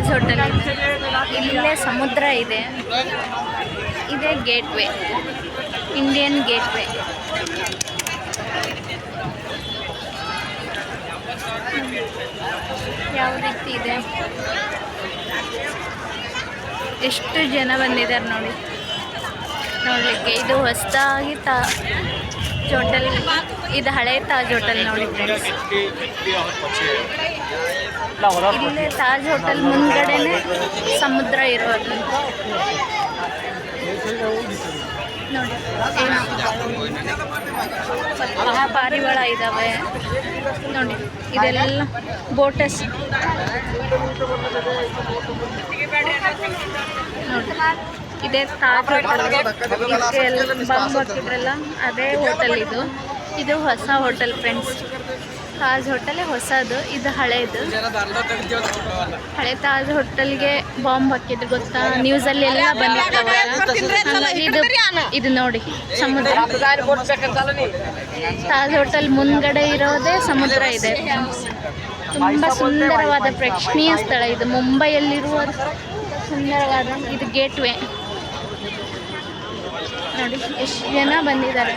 Taj hotel ಇದೆ, ಇಲ್ಲೇ ಸಮುದ್ರ ಇದೆ. ಇದೇ ಗೇಟ್ವೇ, ಇಂಡಿಯನ್ ಗೇಟ್ವೇ. ಯಾವ ರೀತಿ ಇದೆ, ಎಷ್ಟು ಜನ ಬಂದಿದ್ದಾರೆ ನೋಡಿ ನೋಡಲಿಕ್ಕೆ. ಇದು ಹೊಸದಾಗಿ ತಾಜ್ ಹೋಟೆಲ್, ಇದು ಹಳೆ ತಾಜ್ ಹೋಟೆಲ್ ನೋಡಿ ಫ್ರೆಂಡ್ಸ್. ಇಲ್ಲೇ ತಾಜ್ ಹೋಟೆಲ್ ಮುಂದ್ಗಡೆನೆ ಸಮುದ್ರ ಇರೋದು ನೋಡಿ. ಪಾರಿವಾಳ ಇದ್ದಾವೆ ನೋಡಿ. ಇದೆಲ್ಲ ಬೋಟಸ್ ನೋಡಿ. ಇದೇ ತಾಜ್ ಹೋಟೆಲ್. ಇದಕ್ಕೆಲ್ಲ ಬಾಂಬ್ ಹಾಕಿದ್ರಲ್ಲ ಅದೇ ಹೋಟೆಲ್ ಇದು. ಇದು ಹೊಸ ಹೋಟೆಲ್ ಫ್ರೆಂಡ್ಸ್. ತಾಜ್ ಹೋಟೆಲ್ ಹೊಸದು, ಇದು ಹಳೇದು. ಹಳೆ ತಾಜ್ ಹೋಟೆಲ್ಗೆ ಬಾಂಬ್ ಹಾಕಿದ್ರು ಗೊತ್ತಾ, ನ್ಯೂಸಲ್ಲಿ ಎಲ್ಲ ಬಂದಿರ್ತವೆ. ಹಾಗಾಗಿ ಇದು ನೋಡಿ ಸಮುದ್ರ. ತಾಜ್ ಹೋಟೆಲ್ ಮುಂದ್ಗಡೆ ಇರೋದೇ ಸಮುದ್ರ ಇದೆ. ತುಂಬ ಸುಂದರವಾದ ಪ್ರೇಕ್ಷಣೀಯ ಸ್ಥಳ ಇದು. ಮುಂಬೈಯಲ್ಲಿರುವ ಸುಂದರವಾದ ಇದು ಗೇಟ್ವೇ ನೋಡಿ. ಎಷ್ಟು ಜನ ಬಂದಿದ್ದಾರೆ.